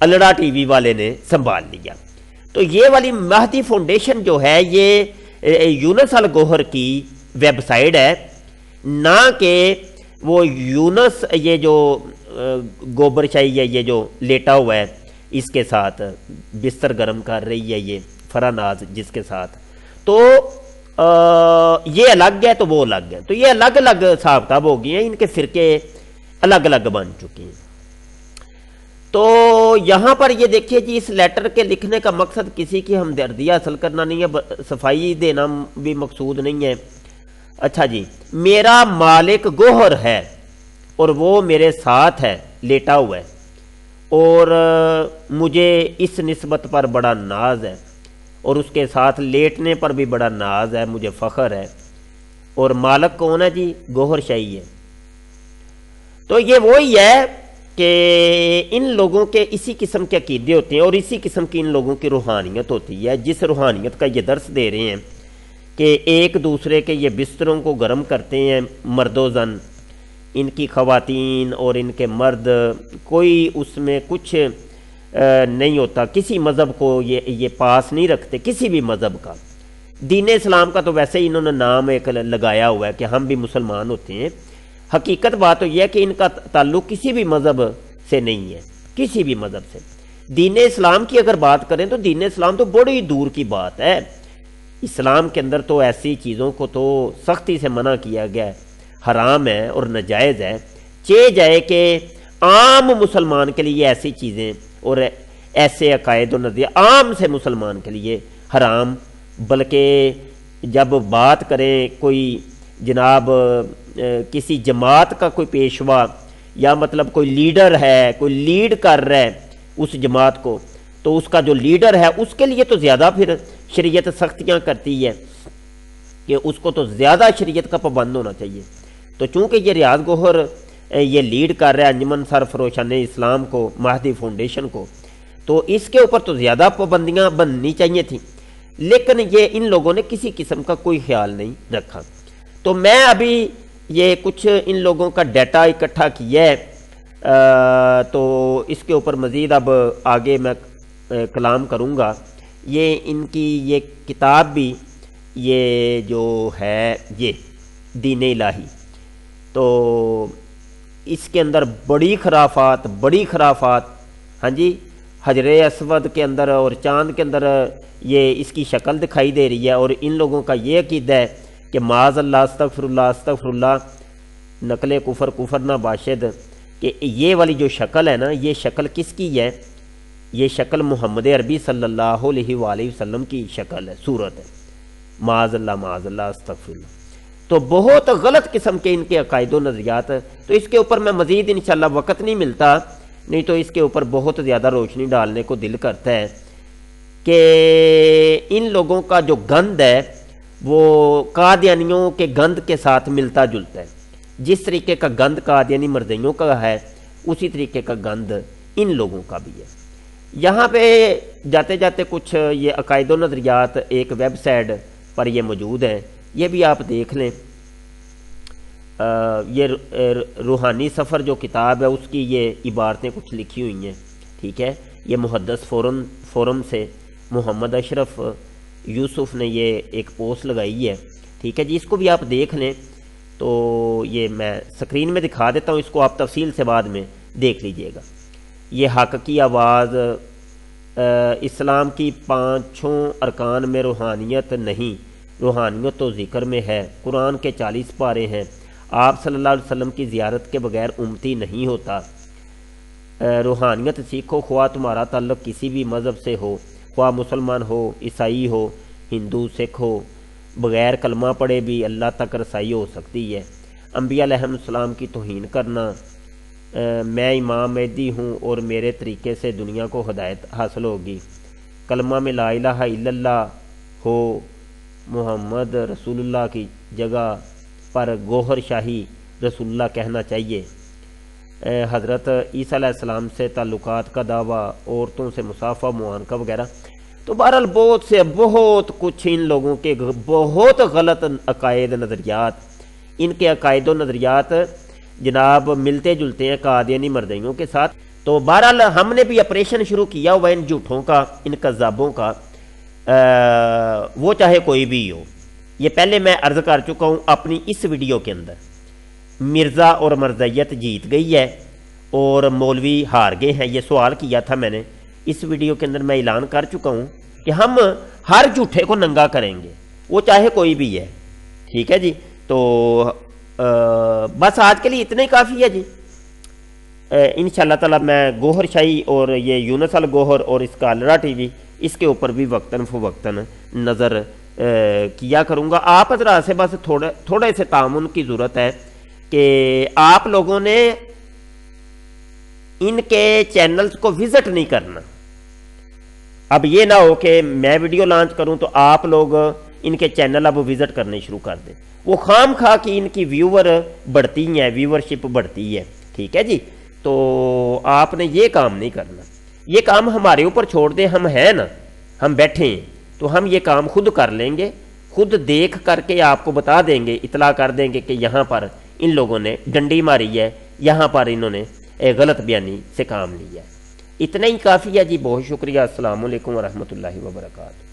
الڑا T V والے نے سنبھال لیا۔ تو یہ والی مہدی فاؤنڈیشن جو ہے یہ یونس الگوہر کی ویب سائٹ ہے، نہ کہ وہ یونس یہ جو گوبر شاہی ہے یہ جو لیٹا ہوا ہے اس کے ساتھ بستر گرم کر رہی ہے یہ فرح ناز جس کے ساتھ، تو یہ الگ ہے تو وہ الگ ہے، تو یہ الگ الگ حساب کتاب ہو گئی ہیں، ان کے فرقے الگ الگ بن چکے ہیں۔ تو یہاں پر یہ دیکھیے جی، اس لیٹر کے لکھنے کا مقصد کسی کی ہمدردی حاصل کرنا نہیں ہے، صفائی دینا بھی مقصود نہیں ہے۔ اچھا جی، میرا مالک گوہر ہے اور وہ میرے ساتھ ہے، لیٹا ہوا ہے، اور مجھے اس نسبت پر بڑا ناز ہے، اور اس کے ساتھ لیٹنے پر بھی بڑا ناز ہے، مجھے فخر ہے۔ اور مالک کون ہے جی؟ گوہر شاہی ہے۔ تو یہ وہی ہے کہ ان لوگوں کے اسی قسم کے عقیدے ہوتے ہیں، اور اسی قسم کی ان لوگوں کی روحانیت ہوتی ہے، جس روحانیت کا یہ درس دے رہے ہیں کہ ایک دوسرے کے یہ بستروں کو گرم کرتے ہیں، مرد و زن، ان کی خواتین اور ان کے مرد، کوئی اس میں کچھ نہیں ہوتا، کسی مذہب کو یہ پاس نہیں رکھتے، کسی بھی مذہب کا۔ دین اسلام کا تو ویسے ہی انہوں نے نام ایک لگایا ہوا ہے کہ ہم بھی مسلمان ہوتے ہیں، حقیقت بات تو یہ ہے کہ ان کا تعلق کسی بھی مذہب سے نہیں ہے، کسی بھی مذہب سے۔ دین اسلام کی اگر بات کریں تو دین اسلام تو بڑی دور کی بات ہے، اسلام کے اندر تو ایسی چیزوں کو تو سختی سے منع کیا گیا ہے، حرام ہے اور ناجائز ہے۔ چاہے جائے کہ عام مسلمان کے لیے ایسی چیزیں اور ایسے عقائد و نظریے عام سے مسلمان کے لیے حرام، بلکہ جب بات کریں کوئی جناب کسی جماعت کا کوئی پیشوا یا مطلب کوئی لیڈر ہے، کوئی لیڈ کر رہا ہے اس جماعت کو، تو اس کا جو لیڈر ہے اس کے لیے تو زیادہ پھر شریعت سختیاں کرتی ہے کہ اس کو تو زیادہ شریعت کا پابند ہونا چاہیے۔ تو چونکہ یہ ریاض گوہر یہ لیڈ کر رہا ہے انجمن سرفروشان اسلام کو، مہدی فاؤنڈیشن کو، تو اس کے اوپر تو زیادہ پابندیاں بننی چاہیے تھیں، لیکن یہ ان لوگوں نے کسی قسم کا کوئی خیال نہیں رکھا۔ تو میں ابھی یہ کچھ ان لوگوں کا ڈیٹا اکٹھا کیا ہے، تو اس کے اوپر مزید اب آگے میں کلام کروں گا۔ یہ ان کی یہ کتاب بھی یہ جو ہے یہ دین الہی، تو اس کے اندر بڑی خرافات، ہاں جی، حجر اسود کے اندر اور چاند کے اندر یہ اس کی شکل دکھائی دے رہی ہے، اور ان لوگوں کا یہ عقیدہ ہے کہ معاذ اللہ استغفر اللہ نقل کفر نہ باشد، کہ یہ والی جو شکل ہے نا، یہ شکل کس کی ہے؟ یہ شکل محمد عربی صلی اللہ علیہ وآلہ وسلم کی شکل ہے، صورت ہے، معاذ اللہ استغفر اللہ۔ تو بہت غلط قسم کے ان کے عقائد و نظریات، تو اس کے اوپر میں مزید انشاءاللہ وقت نہیں ملتا، نہیں تو اس کے اوپر بہت زیادہ روشنی ڈالنے کو دل کرتا ہے کہ ان لوگوں کا جو گند ہے وہ قادیانیوں کے گند کے ساتھ ملتا جلتا ہے۔ جس طریقے کا گند قادیانی مرزیوں کا ہے، اسی طریقے کا گند ان لوگوں کا بھی ہے۔ یہاں پہ جاتے جاتے کچھ یہ عقائد و نظریات ایک ویب سائٹ پر یہ موجود ہیں، یہ بھی آپ دیکھ لیں۔ یہ روحانی سفر جو کتاب ہے اس کی یہ عبارتیں کچھ لکھی ہوئی ہیں، ٹھیک ہے۔ یہ محدث فورم سے محمد اشرف یوسف نے یہ ایک پوسٹ لگائی ہے، ٹھیک ہے جی، اس کو بھی آپ دیکھ لیں۔ تو یہ میں سکرین میں دکھا دیتا ہوں، اس کو آپ تفصیل سے بعد میں دیکھ لیجئے گا۔ یہ حق کی آواز، اسلام کی پانچوں ارکان میں روحانیت نہیں، روحانیت تو ذکر میں ہے، قرآن کے 40 پارے ہیں، آپ صلی اللہ علیہ وسلم کی زیارت کے بغیر امتی نہیں ہوتا، روحانیت سیکھو خواہ تمہارا تعلق کسی بھی مذہب سے ہو، خواہ مسلمان ہو، عیسائی ہو، ہندو، سکھ ہو، بغیر کلمہ پڑھے بھی اللہ تک رسائی ہو سکتی ہے۔ انبیاء علیہ السلام کی توہین کرنا، میں امام مہدی ہوں اور میرے طریقے سے دنیا کو ہدایت حاصل ہوگی، کلمہ میں لا الہ الا اللہ ہو، محمد رسول اللہ کی جگہ پر گوہر شاہی رسول اللہ کہنا چاہیے، حضرت عیسیٰ علیہ السلام سے تعلقات کا دعویٰ، عورتوں سے مصافحہ معانقہ وغیرہ۔ تو بہرحال بہت کچھ ان لوگوں کے بہت غلط عقائد نظریات، ان کے عقائد و نظریات جناب ملتے جلتے ہیں قادیانی مردیوں کے ساتھ۔ تو تو بہرحال ہم نے بھی آپریشن شروع کیا ہوا ان جھوٹوں کا، ان کذابوں کا، وہ چاہے کوئی بھی ہو۔ یہ پہلے میں عرض کر چکا ہوں اپنی اس ویڈیو کے اندر، مرزا اور مرزائیت جیت گئی ہے اور مولوی ہار گئے ہیں، یہ سوال کیا تھا میں نے اس ویڈیو کے اندر، میں اعلان کر چکا ہوں کہ ہم ہر جھوٹے کو ننگا کریں گے، وہ چاہے کوئی بھی ہے، ٹھیک ہے جی۔ تو بس آج کے لیے اتنا ہی کافی ہے جی۔ انشاءاللہ تعالی میں گوہر شاہی اور یہ یونس الگوہر اور اس کا الرا ٹی وی، اس کے اوپر بھی وقتاً فوقتاً نظر کیا کروں گا۔ آپ حضرات سے بس تھوڑے سے تعاون کی ضرورت ہے کہ آپ لوگوں نے ان کے چینلز کو وزٹ نہیں کرنا۔ اب یہ نہ ہو کہ میں ویڈیو لانچ کروں تو آپ لوگ ان کے چینل اب وزٹ کرنے شروع کر دیں، وہ خام خواہ کہ ان کی ویور بڑھتی ہیں، ویورشپ بڑھتی ہے، ٹھیک ہے جی۔ تو آپ نے یہ کام نہیں کرنا، یہ کام ہمارے اوپر چھوڑ دیں، ہم ہیں نا، ہم بیٹھے ہیں تو ہم یہ کام خود کر لیں گے، خود دیکھ کر کے آپ کو بتا دیں گے، اطلاع کر دیں گے کہ یہاں پر ان لوگوں نے ڈنڈی ماری ہے، یہاں پر انہوں نے غلط بیانی سے کام لیا ہے۔ اتنا ہی کافی ہے جی، بہت شکریہ، السلام علیکم ورحمۃ اللہ وبرکاتہ۔